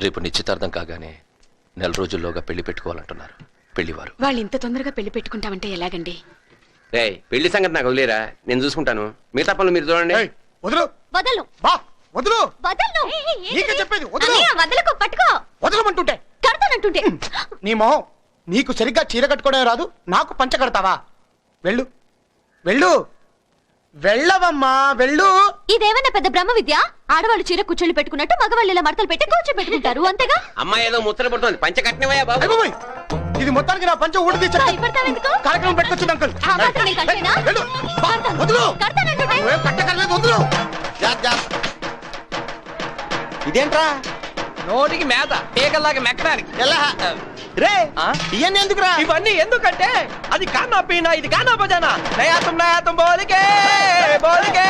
రేపు నిశ్చితార్థం కాగానే నెల రోజుల్లోగా పెళ్లి పెట్టుకోవాలంటున్నారు పెళ్లివారు. వాళ్ళు ఇంత తొందరగా పెళ్లి పెట్టుకుంటామంటే ఎలాగండి? రే పెళ్లి సంగతి నాకు వదిలేరా, నేను చూసుకుంటాను. మిగతా పనులు మీరు చూడండి. వదలు వదలు బా వదలు వదలు నీకే చెప్పేది వదలు. అన్నయ్య, వదలకు, పట్టుకో. వదలమంటుంటే కడతానంటుంటే నీ మొహం, నీకు సరిగ్గా చీర కట్టుకోవడం రాదు, నాకు పంచ కడతావా? వెళ్ళు వెళ్ళు వెళ్ళవమ్మా వెళ్ళు. ఇదేమన్నా పెద్ద బ్రహ్మ విద్య? ఆడవాళ్ళు చీర కూర్చొని పెట్టుకున్నట్టు మగవాళ్ళు ఇలా మడతలు పెట్టి కూర్చొని పెట్టుకుంటారు, అంతేగా? అమ్మాయి ఏదో ముచ్చట పడుతుంది, పంచ కట్టినవయ్యా బాబు. అయ్యబాబోయ్, ఇది మొత్తానికి నా పంచ ఊడి భయపడతావెందుకు? కార్యక్రమం పెట్టుకొచ్చింది అంకుల్. ఆ మాత్రం నీకు అంతేనా? వెళ్ళు. బా, వదలు. కడతానంటుంటే నువ్వేం కట్టకర్లేదు, వదలు. ఇదేంట్రా నోటికి మేత ఏకల్లాగా మెక్కడానికి రే ఇవన్నీ ఎందుకురా? ఇవన్నీ ఎందుకంటే అది కానా పీనా ఇది కానా బజానా నయాతం బోలికే బోలికే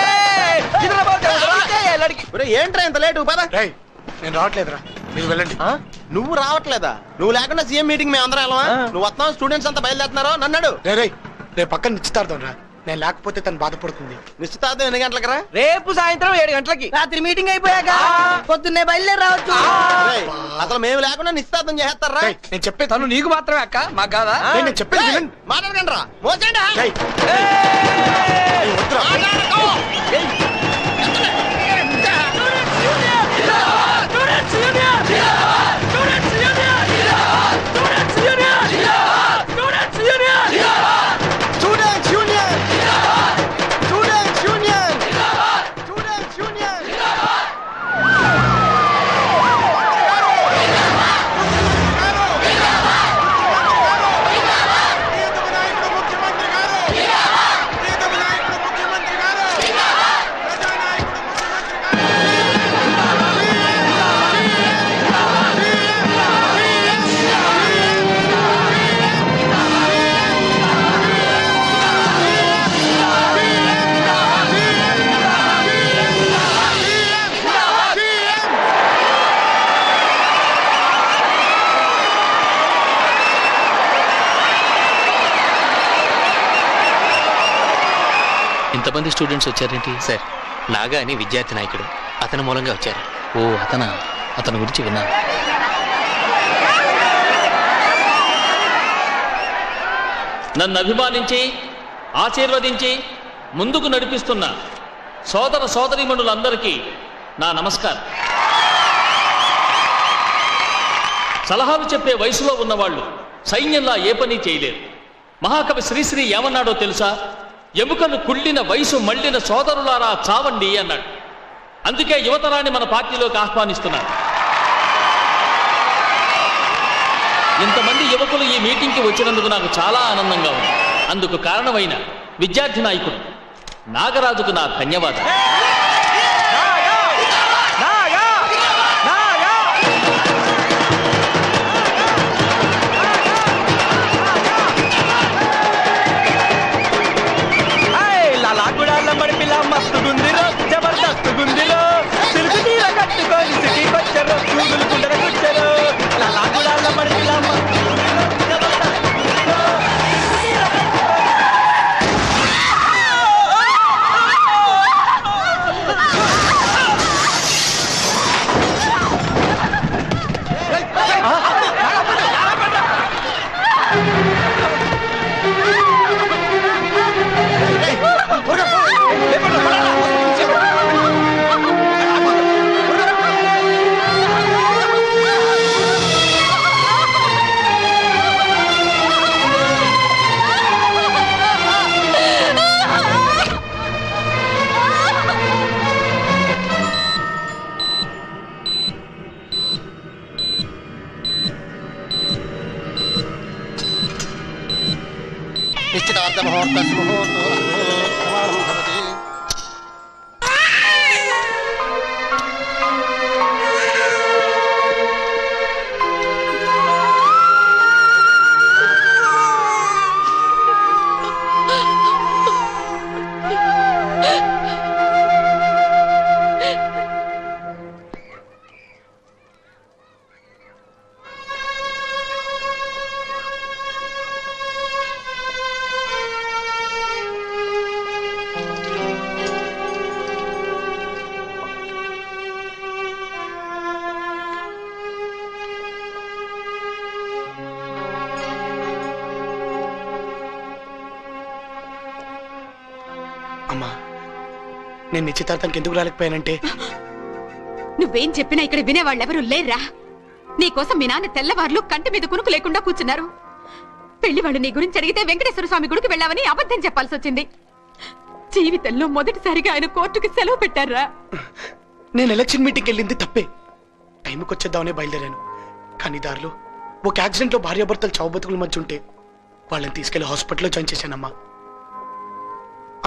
ఇదర బోలికే లడికి. ఏంట్రా ఇంత లేటు? పద. నేను రావట్లేదురా, మీరు వెళ్ళండి. నువ్వు రావట్లేదా? నువ్వు లేకుండా సీఎం మీటింగ్ మేము అందరం వెళ్ళమా? నువ్వు వస్తావు, స్టూడెంట్స్ అంతా బయలుదేరుతున్నారో నన్నాడు. రేపు పక్కన నిశ్చితార్థం రా, నేను లేకపోతే తను బాధపడుతుంది. నిశ్చితార్థం ఎన్ని గంటలకు రా? రేపు సాయంత్రం 7 గంటలకి. రాత్రి మీటింగ్ అయిపోయాక పొద్దున్నే బయలుదేరి రావచ్చు. అసలు మేము లేకుండా నిశ్చితార్థం చేస్తారా? నేను చెప్పే తను నీకు మాత్రమే అక్క, మాకు కాదా? నేను చెప్పేది మాట్లాడకండి రా. ఇంతమంది స్టూడెంట్స్ వచ్చారేంటి సార్? నాగా అని విద్యార్థి నాయకుడు, అతని మూలంగా వచ్చారు. ఓ అతని గురించి విన్నాను. నన్ను అభిమానించి ఆశీర్వదించి ముందుకు నడిపిస్తున్న సోదర సోదరీమణులందరికీ నా నమస్కారం. సలహాలు చెప్పే వయసులో ఉన్నవాళ్ళు సైన్యంలా ఏ పని చేయలేరు. మహాకవి శ్రీశ్రీ ఏమన్నాడో తెలుసా? ఎముకను కుళ్ళిన వయసు మళ్ళిన సోదరులారా చావండి అన్నాడు. అందుకే యువతరాన్ని మన పార్టీలోకి ఆహ్వానిస్తున్నారు. ఇంతమంది యువకులు ఈ మీటింగ్కి వచ్చినందుకు నాకు చాలా ఆనందంగా ఉంది. అందుకు కారణమైన విద్యార్థి నాయకుడు నాగరాజుకు నా ధన్యవాదాలు. మస్తు గుందిలో జబర్దస్త్ గుందిలో సిల్క్ తీర కట్టుకొని సిటీ వచ్చారు కూతులు కుండర కూర్చారు లాగుడాల పడిలా నిశ్చితార్థ ముహూర్త అమ్మా నేను నిశ్చితార్థానికి ఎందుకు రాలేకపోయానంటే నువ్వేం చెప్పినా ఇక్కడ వినేవాళ్ళెవరూ లేర్రా. నీకోసం మీ నాన్న తెల్లవార్లు కంటి మీద కునుకు లేకుండా కూర్చున్నారు. పెళ్లి వాళ్ళు నీ గురించి అడిగితే వెంకటేశ్వర స్వామి గుడికి వెళ్ళావని అబద్ధం చెప్పాల్సి వచ్చింది. జీవితంలో మొదటిసారిగా ఆయన కోర్టుకి సెలవు పెట్టారా. నేను ఎలక్షన్ మీటింగ్కి వెళ్ళింది తప్పే. టైంకి వచ్చేద్దామనే బయలుదేరాను. కానీ దారిలో ఒక యాక్సిడెంట్లో భార్యాభర్తలు చావు బతుకుల మధ్య ఉంటే వాళ్ళని తీసుకెళ్లి హాస్పిటల్లో జాయిన్ చేశానమ్మా.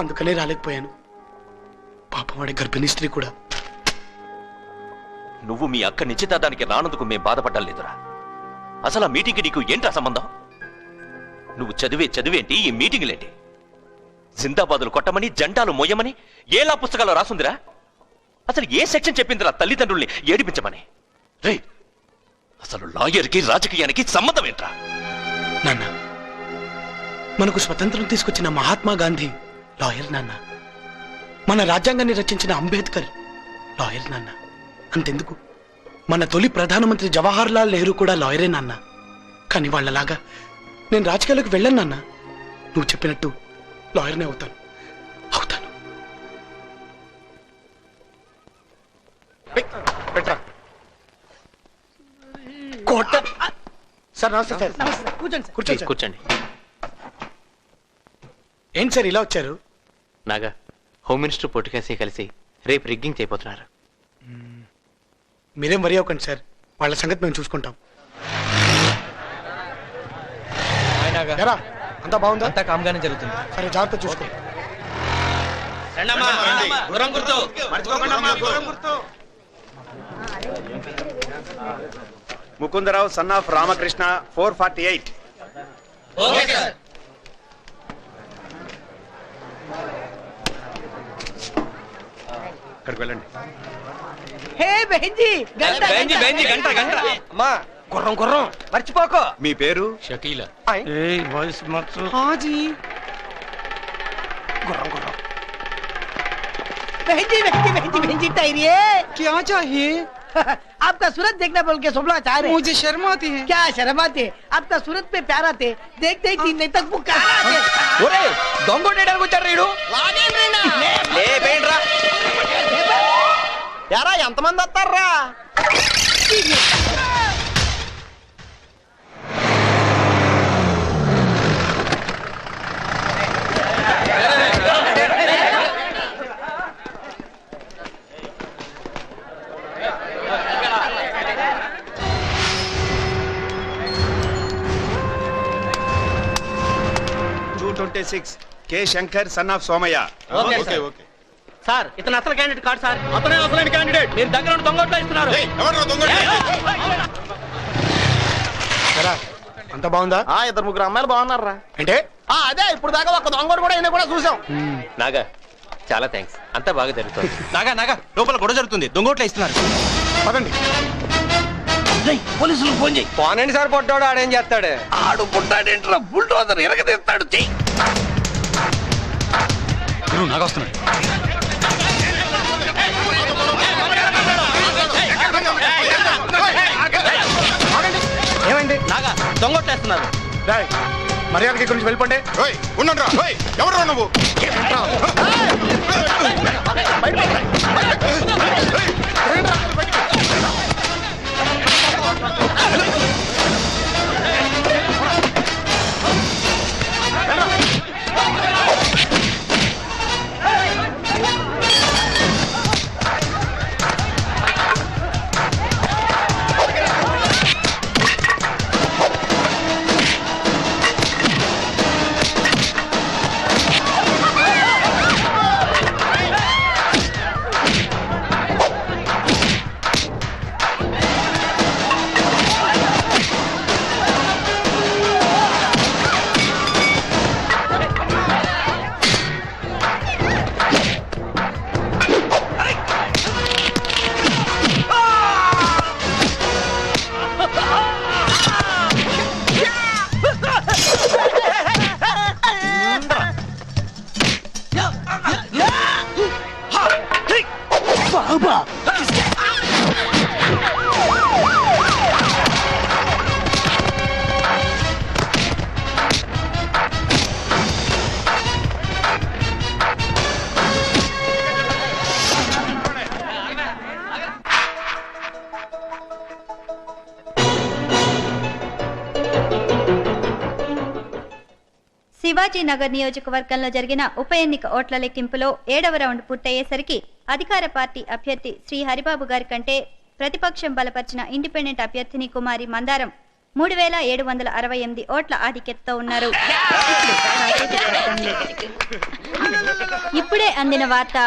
అందుకనే రాలేకపోయాను. పాపం వాడి గర్భిణీ స్త్రీ కూడా. నువ్వు మీ అక్క నిశ్చితార్థానికి రానందుకు మేం బాధపడ్డం లేదురా. అసలు ఆ మీటింగ్కి నీకు ఏంట్రా సంబంధం? నువ్వు చదివేంటి, ఈ మీటింగులేంటి? జిందాబాదులు కొట్టమని, జెండాలు మొయ్యమని ఏలా పుస్తకాల్లో రాసుందిరా? అసలు ఏ సెక్షన్ చెప్పిందిరా తల్లిదండ్రుల్ని ఏడిపించమని? రే, అసలు లాయర్కి రాజకీయానికి సంబంధం ఏంట్రా? నాన్న, మనకు స్వతంత్రం తీసుకొచ్చిన మహాత్మా గాంధీ లాయర్ నాన్న. మన రాజ్యాంగాన్ని రచించిన అంబేద్కర్ లాయర్ నాన్న. అంతెందుకు, మన తొలి ప్రధానమంత్రి జవహర్ లాల్ నెహ్రూ కూడా లాయరే నాన్న. కానీ వాళ్ళలాగా నేను రాజకీయాలకు వెళ్ళను నాన్న. నువ్వు చెప్పినట్టు లాయర్నే అవుతాను. సార్ నమస్తే సార్. కూర్చోండి సార్. కూర్చోండి. ఏంటి సార్ ఇలా వచ్చారు? నాగా, హోమ్ మినిస్టర్ పొట్టుకేసి కలిసి రేపు రిగ్గింగ్ చేయబోతున్నారు. మీరేం వరి అవ్వకండి సార్, వాళ్ళ సంగతి మేము చూసుకుంటాం. ఎరా, అంతా బాగుందా? అంతా కామ్గానే జరుగుతుంది. సరే, జాగ్రత్త చూసుకో. Mukundarao son of Ramakrishna 448. అక్కడికి వెళ్ళండి. అమ్మా, గుర్రం మర్చిపోకో. మీ పేరు? షకీలా. बहन जी टायरिए क्या चाहिए? आपका सूरत देखना बोल के सोमला चाह रहे। मुझे शर्म आती है। क्या शर्म आती है? आपका सूरत पे प्यार आते, देखते ही 3 दिन तक वो कहाँ आते? ఒరే దొంగోడేడానికి వచ్చారు రీడు. లే బేండ్రా. యారా ఎంతమంది వస్తారా? K Shankar son of Somayya. Okay okay sir, ఇతను అసలు క్యాండిడేట్ కాదు సార్. అతనే అసలైన క్యాండిడేట్. మీరు దగ్గర ఉండి దొంగోట్లు ఇస్తున్నారు. ఎరా, అంతా బాగుందా? 2-3 అమ్మాయిలు బాగున్నారా? అంటే అదే ఇప్పుడు దాకా ఒక దొంగోడు కూడా ఈయన కూడా చూసాం. నాగా, చాలా థ్యాంక్స్. అంతా బాగా జరుగుతుంది. నాగా లోపల గొడవ జరుగుతుంది. దొంగోట్లు ఇస్తున్నారు. పదండి. పోలీసులు ఫోన్ చేయి. పోనండి సార్, పొట్టాడు ఆడేం చేస్తాడు? ఆడు పుట్టాడేంట్రా, బుల్డోజర్ ఎరగదీస్తాడు. చెయ్యి. నాగా వస్తున్నాడు. ఏమైంది? నాగా దొంగోట్లు వేస్తున్నారు. మర్యాదకి ఇక్కడి నుంచి వెళ్ళిపోండి. ఎవరు నువ్వు? శివాజీనగర్ నియోజకవర్గంలో జరిగిన ఉప ఎన్నిక ఓట్ల లెక్కింపులో 7వ రౌండ్ పూర్తయ్యేసరికి అధికార పార్టీ అభ్యర్థి శ్రీ హరిబాబు గారి కంటే ప్రతిపక్షం బలపరిచిన ఇండిపెండెంట్ అభ్యర్థిని కుమారి మందారం 3768 ఓట్ల ఆధిక్యతతో ఉన్నారు. ఇప్పుడే అందిన వార్త.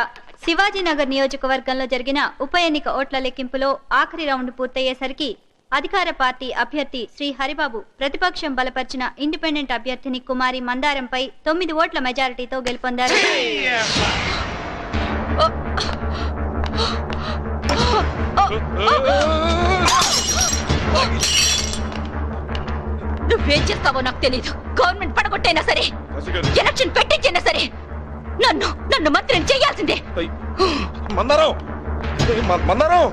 శివాజీనగర్ నియోజకవర్గంలో జరిగిన ఉప ఎన్నిక ఓట్ల లెక్కింపులో ఆఖరి రౌండ్ పూర్తయ్యేసరికి అధికార పార్టీ అభ్యర్థి శ్రీ హరిబాబు ప్రతిపక్షం బలపరిచిన ఇండిపెండెంట్ అభ్యర్థిని కుమారి మందారంపై 9 ఓట్ల మెజారిటీతో గెలుపొందారు. నువ్వేం చేస్తావో నాకు తెలీదు. గవర్నమెంట్ పడగొట్టైనా సరే, ఎలక్షన్ పెట్టించైనా సరే నన్ను మంత్రిని చేయాల్సిందే. మందారం మందారం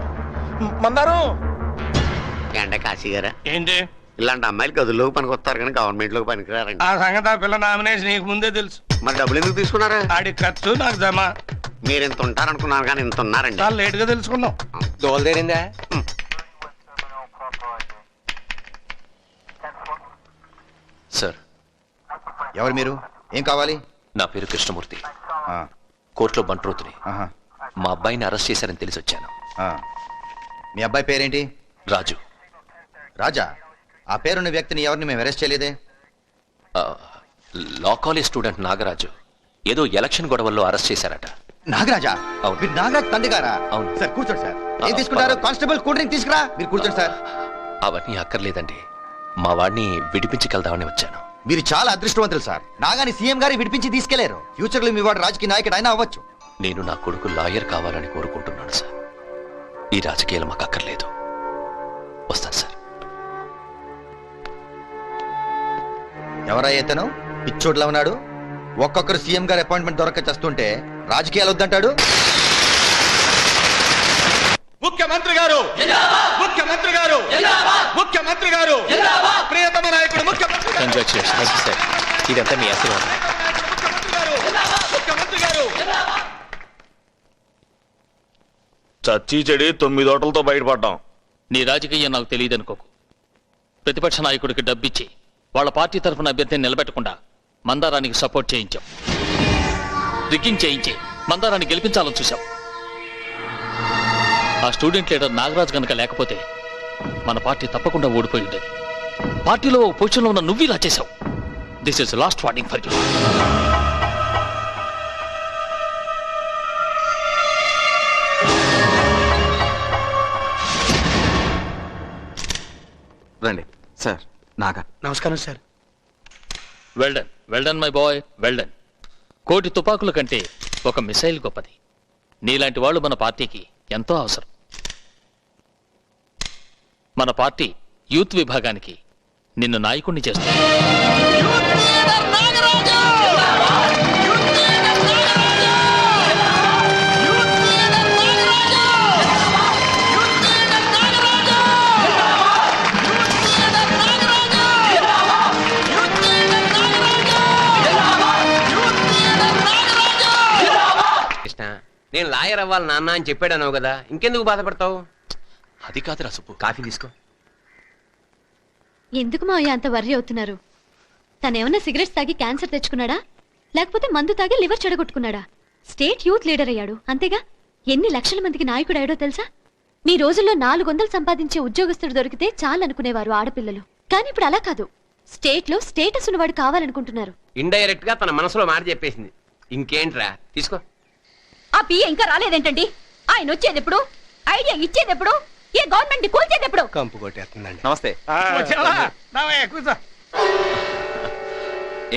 మందారం. ఏంటే కాశీ గారా, ఏంటి ఇలాంటి అమ్మాయిలు గదుల్లోకి పనికి వస్తారు కానీ గవర్నమెంట్ లోకి పనికిరారండి. ఆ సంగతి ఆ పిల్ల నామినేషన్ నీకు ముందే తెలుసు. మరి డబ్బులు ఎందుకు తీసుకున్నారా? ఆడి ఖర్చు నాకు జమ. మీరు ఇంత ఉంటారనుకున్నారు కానీ ఇంత ఉన్నారండి. చాలా లేట్ గా తెలుసుకున్నాం. దోలదేరిందా? సార్, ఎవరు మీరు? ఏం కావాలి? నా పేరు కృష్ణమూర్తి. కోర్టులో బంట్రోతుని. మా అబ్బాయిని అరెస్ట్ చేశారని తెలిసి వచ్చాను. మీ అబ్బాయి పేరేంటి? రాజు. రాజా? ఆ పేరున్న వ్యక్తిని ఎవరిని మేము అరెస్ట్ చేయలేదే. లా కాలేజ్ స్టూడెంట్ నాగరాజు ఏదో ఎలక్షన్ గొడవల్లో అరెస్ట్ చేశారట. నాగరాజా? అవును. మీరు నాగరాజ్ తండ్రి గారా? అవును సార్. కూర్చోండి సార్. ఏం తీసుకుంటారు? కానిస్టేబుల్ కూల్ డ్రింక్ తీసుకురా. మీరు కూర్చోండి సార్. అవన్నీ అక్కర్లేదండి, మా వాడిని విడిపించగలదామని వచ్చాను. మీరు చాలా అదృష్టవంతులు సార్. నాగాని సీఎం గారి విడిపించి తీసుకెళ్లారు. ఫ్యూచర్ లో మీ వాడు రాజకీయ నాయకుడు అయినా అవ్వచ్చు. నేను నా కొడుకు లాయర్ కావాలని కోరుకుంటున్నాను సార్. ఈ రాజకీయాలు మాకు అక్కర్లేదు. వస్తాను సార్. ఎవరా ఇతను? పిచ్చోడ్లా ఉన్నాడు. ఒక్కొక్కరు సీఎం గారి అపాయింట్మెంట్ దొరక చేస్తుంటే రాజకీయాలు వద్దంటాడు. ముఖ్యమంత్రి గారు, ముఖ్యమంత్రి గారు, ముఖ్యమంత్రి గారు, ప్రియతమ నాయకుడు ముఖ్యమంత్రి గారు. Congratulations sir. ఇదంతా మీ ఆశీర్వాదం. ముఖ్యమంత్రి గారు. చచ్చి చెడి 9 ఓట్లతో బయటపడ్డాం. నీ రాజకీయం నాకు తెలియదనుకోకు. ప్రతిపక్ష నాయకుడికి డబ్బిచ్చి వాళ్ళ పార్టీ తరఫున అభ్యర్థిని నిలబెట్టకుండా మందారానికి సపోర్ట్ చేయించాం. రిగ్గింగ్ చేయించి మందారాన్ని గెలిపించాలని చూశాం. ఆ స్టూడెంట్ లీడర్ నాగరాజ్ గనక లేకపోతే మన పార్టీ తప్పకుండా ఓడిపోయి ఉండేది. పార్టీలో పొజిషన్లో ఉన్న నువ్వు ఇలా చేశావు. This is last warning for you. రండి సార్. నాగా. నమస్కారం sir. Well done, well done my boy, well done. 1,000,000 తుపాకుల కంటే ఒక మిసైల్ గొప్పది. నీలాంటి వాళ్ళు మన పార్టీకి ఎంతో అవసరం. మన పార్టీ యూత్ విభాగానికి నిన్ను నాయకుణ్ణి చేస్తుంది. నేను లాయర్ అవ్వాలి నాన్న అని చెప్పాడన్నావు కదా, ఇంకెందుకు బాధపడతావు? అది కాదురా సుబ్బు. కాఫీ తీసుకో. ఎందుకు మావయ్య అంత వర్రీ అవుతున్నారు? తనేమన్నా సిగరెట్స్ తాగి క్యాన్సర్ తెచ్చుకున్నాడా, లేకపోతే మందు తాగి లివర్ చెడగొట్టుకున్నాడా? స్టేట్ యూత్ లీడర్ అయ్యాడు అంతేగా. ఎన్ని లక్షల మందికి నాయకుడు అయ్యాడో తెలుసా? నీ రోజుల్లో 400 సంపాదించే ఉద్యోగస్తుడు దొరికితే చాలనుకునేవారు ఆడపిల్లలు. కానీ ఇప్పుడు అలా కాదు. స్టేట్ లో స్టేటస్ ఉన్నవాడు కావాలనుకుంటున్నారు. ఇండైరెక్ట్ గా తన మనసులో మాట చెప్పేసింది. ఇంకేంట్రా, తీసుకో. ఆ పిఏ ఇంకా రాలేదేంటండి? ఆయన వచ్చేది ఎప్పుడు? ఐడియా ఇచ్చేది ఎప్పుడు? ఏ గవర్నమెంట్ కూల్చేది ఎప్పుడు? కంపు కొట్టేస్తుందండి. నమస్తే. కూర్చో.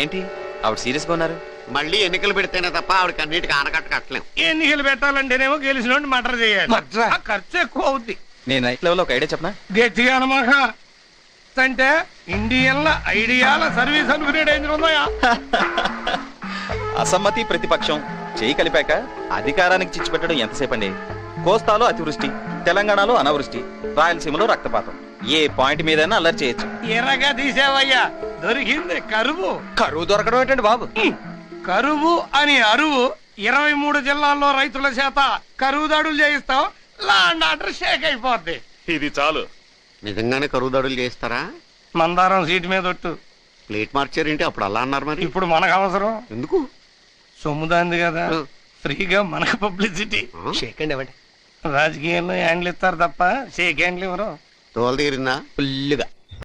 ఏంటి ఆవిడ సీరియస్ గా ఉన్నారు? మళ్ళీ ఎన్నికలు పెడితేనే తప్ప ఆవిడకి అన్నిటికీ ఆనకట్ట కట్టలేం. ఎన్నికలు పెట్టాలంటేనేమో గెలిచిన మటర్ చేయాలి. ఆ ఖర్చు ఎక్కువ అవుద్ది. నేను నైట్ లెవెల్ ఒక ఐడియా చెప్పనా? గట్టిగా అనమాక అంటే ఇండియన్ల ఐడియాల సర్వీస్ అనుకునే డేంజర్ ఉందా? అసమ్మతి ప్రతిపక్షం చేయి కలిపాక అధికారానికి చిచ్చు పెట్టడం ఎంతసేపు అండి? కోస్తాలో అతివృష్టి, తెలంగాణలో అనావృష్టి, రాయలసీమలో రక్తపాతం. ఏ పాయింట్ మీదైనా అల్లరి చేయొచ్చు. ఎర్రగా తీసేవయ్యా, దొరికింది కరువు. కరువు దొరకడం ఏంటండి బాబు? కరువు అని అరువు 23 జిల్లాల్లో రైతుల చేత కరువు దాడులు చేయిస్తాం. లాండ్ ఆర్డర్ షేక్ అయిపోద్ది. ఇది చాలు. నిజంగానే కరువు దాడులు చేస్తారా? మందారం సీటు మీద ఒట్టు. ప్లేట్ మార్చారేంటి? అప్పుడు అలా అన్నారు మరి. ఇప్పుడు మనకు అవసరం ఎందుకు? సొమ్ముదాంది కదా, ఫ్రీగా మనకు పబ్లిసిటీ. షేక్ అండి ఇవ్వండి. రాజకీయాల్లో హ్యాండ్లు ఇస్తారు తప్ప షేక్ హ్యాండ్లు ఇవ్వరు. తోలు తీరిందా? ఫుల్లుగా